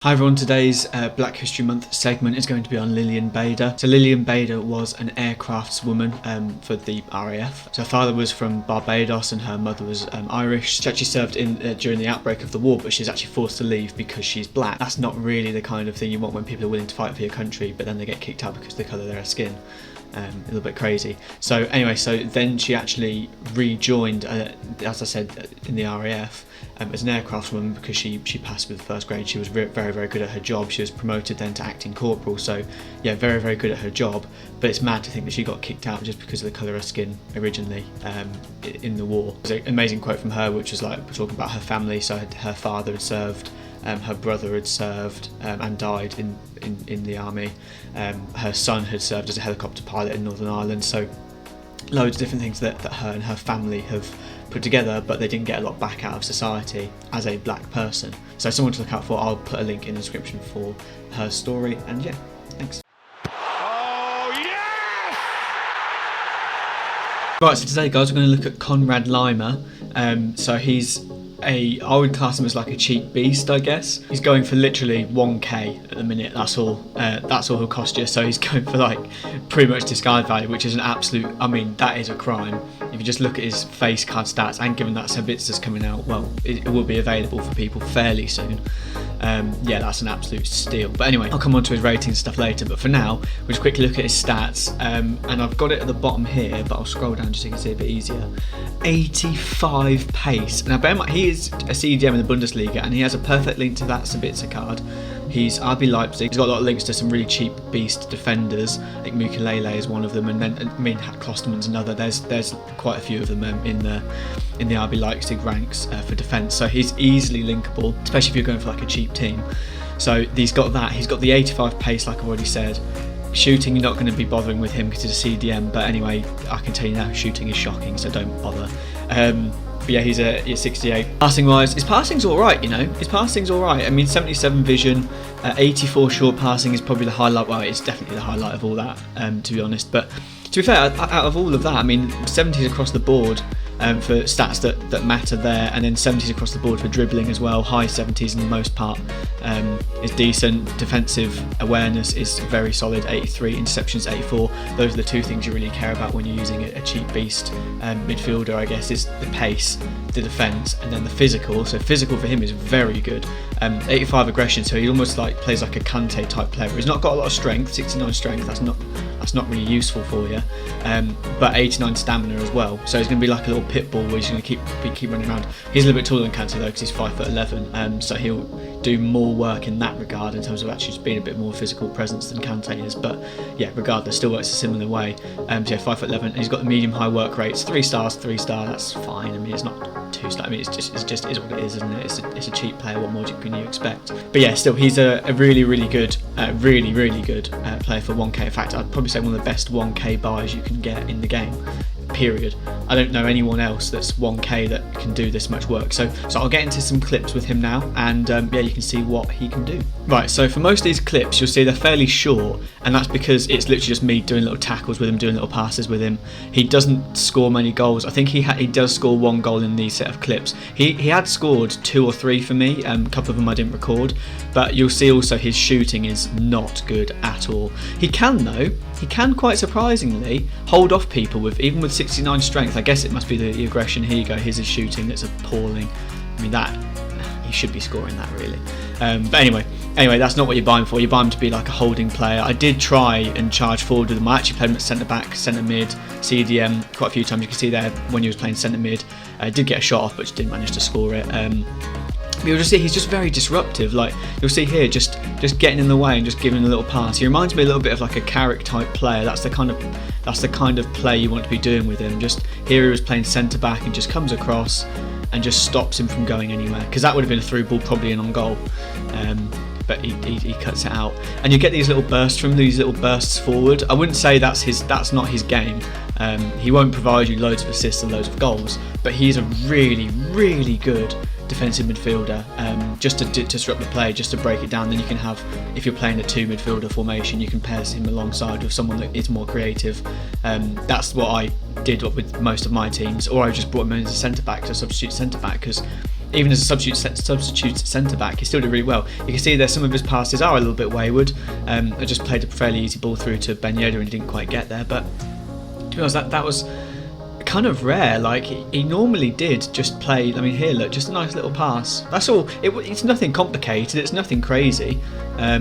Hi everyone, today's Black History Month segment is going to be on Lilian Bader. So Lilian Bader was an aircraftswoman for the RAF. So her father was from Barbados and her mother was Irish. She actually served during the outbreak of the war, but she's actually forced to leave because she's black. That's not really the kind of thing you want when people are willing to fight for your country, but then they get kicked out because of the colour of their skin. A little bit crazy. So anyway, so then she actually rejoined, as I said, in the RAF as an aircraftswoman because she passed with the first grade. She was very, very good at her job. She was promoted then to acting corporal, so yeah, very, very good at her job. But it's mad to think that she got kicked out just because of the colour of her skin originally in the war. There's an amazing quote from her which was like talking about her family. So her father had served, her brother had served and died in the army. Her son had served as a helicopter pilot in Northern Ireland. So loads of different things that her and her family have put together, but they didn't get a lot back out of society as a black person. So someone to look out for. I'll put a link in the description for her story, and yeah, thanks. Oh yes! Right, so today guys we're going to look at Konrad Laimer. So he's I would class him as like a cheap beast, I guess. He's going for literally 1k at the minute, that's all he'll cost you. So he's going for like pretty much discard value, which is an absolute, I mean, that is a crime. If you just look at his face card stats, and given that Schematist coming out, well, it will be available for people fairly soon. Yeah, that's an absolute steal. But anyway, I'll come on to his ratings and stuff later, but for now, we'll just quickly look at his stats. And I've got it at the bottom here, but I'll scroll down just so you can see a bit easier. 85 pace. Now bear in mind, he is a CDM in the Bundesliga, and he has a perfect link to that Schematist card. He's RB Leipzig. He's got a lot of links to some really cheap beast defenders. I think Mukulele is one of them, and then Klosterman's another. There's quite a few of them in the RB Leipzig ranks for defence. So he's easily linkable, especially if you're going for like a cheap team. So he's got that. He's got the 85 pace, like I've already said. Shooting, you're not going to be bothering with him because he's a CDM. But anyway, I can tell you now, shooting is shocking, so don't bother. But yeah, he's a 68. Passing wise, his passing's alright, you know. His passing's alright. I mean, 77 vision, 84 short passing is probably the highlight. Well, it's definitely the highlight of all that, to be honest. But to be fair, out of all of that, I mean, 70s across the board for stats that matter there, and then 70s across the board for dribbling as well. High 70s in the most part is decent. Defensive awareness is very solid, 83. Interceptions, 84. Those are the two things you really care about when you're using a cheap beast midfielder, I guess, is the pace, the defence, and then the physical. So physical for him is very good. 85 aggression, so he almost like plays like a Kante type player. He's not got a lot of strength, 69 strength. That's not really useful for you. But 89 stamina as well. So he's going to be like a little pit bull where he's going to keep running around. He's a little bit taller than Kante though, because he's 5'11". So he'll do more work in that regard in terms of actually just being a bit more physical presence than Kante is. But yeah, regardless, still works a similar way. So yeah, 5'11", and he's got the medium-high work rates. 3 stars, 3 star. That's fine. I mean, it's not 2 star. I mean, it just is what it is, isn't it? It's a cheap player. What more can you expect? But yeah, still, he's a really good, really good player for 1k. In fact, I'd probably say one of the best 1k buys you can get in the game. Period. I don't know anyone else that's 1k that can do this much work. So I'll get into some clips with him now, and yeah, you can see what he can do. Right, so for most of these clips, you'll see they're fairly short, and that's because it's literally just me doing little tackles with him, doing little passes with him. He doesn't score many goals. I think he does score 1 goal in these set of clips. He had scored 2 or 3 for me. A couple of them I didn't record, but you'll see also his shooting is not good at all. He can though. He can quite surprisingly hold off people even with 69 strength. I guess it must be the aggression. Here you go. Here's his shooting. That's appalling. I mean, that he should be scoring that really. But anyway, that's not what you're buying for. You're buying him to be like a holding player. I did try and charge forward with him. I actually played him at centre back, centre mid, CDM quite a few times. You can see there when he was playing centre mid. I did get a shot off, but just didn't manage to score it. You'll just see he's just very disruptive. Like you'll see here, just getting in the way and just giving a little pass. He reminds me a little bit of like a Carrick type player. That's the kind of play you want to be doing with him. Just here he was playing centre back and just comes across and just stops him from going anywhere, because that would have been a through ball, probably an on goal. But he cuts it out, and you get these little bursts from these little bursts forward. I wouldn't say that's not his game. He won't provide you loads of assists and loads of goals, but he's a really good defensive midfielder, just to disrupt the play, just to break it down. Then you can have, if you're playing a 2 midfielder formation, you can pair him alongside with someone that is more creative. That's what I did with most of my teams, or I just brought him in as a centre back, so substitute centre back, because even as a substitute centre back, he still did really well. You can see there some of his passes are a little bit wayward. I just played a fairly easy ball through to Ben Yedder and he didn't quite get there, but to be honest, that was kind of rare. Like, he normally did just play, I mean, here, look, just a nice little pass. That's all. It's nothing complicated, it's nothing crazy. I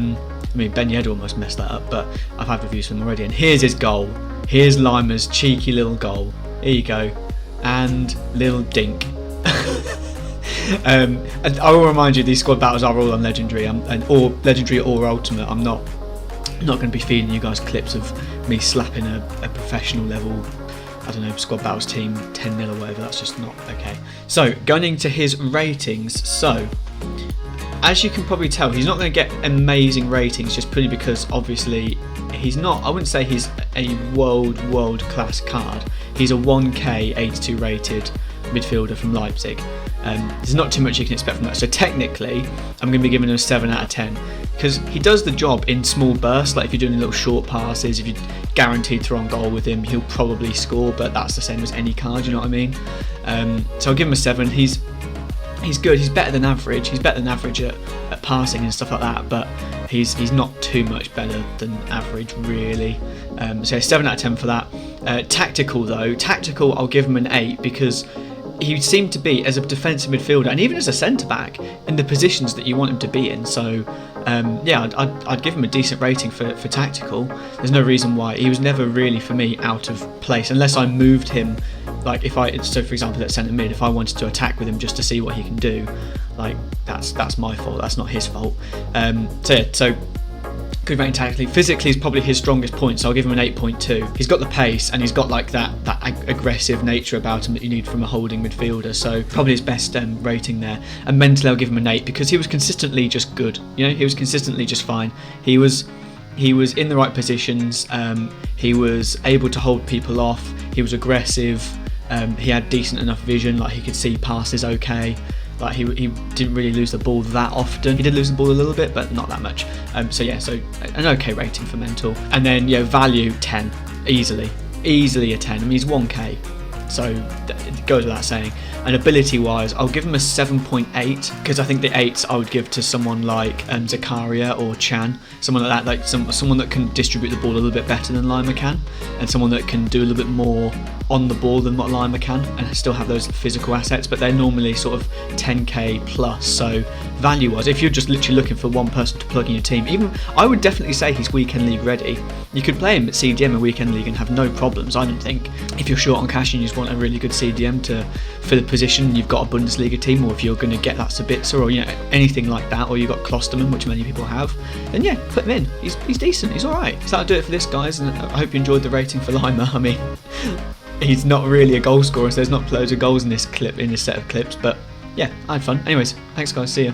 mean, Ben Yedder almost messed that up, but I've had reviews from him already. And here's his goal. Here's Laimer's cheeky little goal. Here you go. And little dink. And I will remind you, these squad battles are all on Legendary, or Legendary or Ultimate. I'm not going to be feeding you guys clips of me slapping a professional level, I don't know, squad battles team 10-0 or whatever. That's just not okay. So going into his ratings, so as you can probably tell, he's not going to get amazing ratings just purely because obviously he's not, I wouldn't say he's a world class card. He's a 1k 82 rated midfielder from Leipzig. There's not too much you can expect from that. So technically, I'm going to be giving him a 7 out of 10 because he does the job in small bursts. Like if you're doing little short passes, if you're guaranteed throw on goal with him, he'll probably score. But that's the same as any card. You know what I mean? So I'll give him a 7. He's good. He's better than average. He's better than average at passing and stuff like that. But he's not too much better than average really. So 7 out of 10 for that. Tactical though, I'll give him an 8 because he seemed to be, as a defensive midfielder and even as a centre-back, in the positions that you want him to be in. So yeah, I'd give him a decent rating for tactical. There's no reason why. He was never really, for me, out of place, unless I moved him. Like so for example at centre mid, if I wanted to attack with him just to see what he can do, like that's my fault, that's not his fault. So yeah, so good rating tactically. Physically is probably his strongest point, so I'll give him an 8.2. He's got the pace and he's got like that aggressive nature about him that you need from a holding midfielder, so probably his best rating there. And mentally I'll give him an 8 because he was consistently just good. You know, he was consistently just fine. He was in the right positions. He was able to hold people off. He was aggressive. He had decent enough vision, like he could see passes okay. Like he didn't really lose the ball that often. He did lose the ball a little bit, but not that much. So yeah, so an okay rating for mental. And then yeah, value 10, easily a 10. I mean, he's 1k, so it goes without saying. And ability wise, I'll give him a 7.8 because I think the 8s I would give to someone like Zakaria or Chan, someone like that, like someone that can distribute the ball a little bit better than Laimer can, and someone that can do a little bit more on the ball than what Laimer can, and still have those physical assets, but they're normally sort of 10k plus. So value wise, if you're just literally looking for one person to plug in your team, even I would definitely say he's weekend league ready. You could play him at CDM in weekend league and have no problems, I don't think. If you're short on cash and you just want a really good CDM for the position, you've got a Bundesliga team, or if you're going to get that Sabitzer or anything like that, or you've got Klosterman, which many people have, then yeah, put him in. He's decent, he's alright. So that'll do it for this, guys, and I hope you enjoyed the rating for Laimer. I mean, he's not really a goal scorer, so there's not loads of goals in this set of clips, but yeah, I had fun. Anyways, thanks guys, see ya.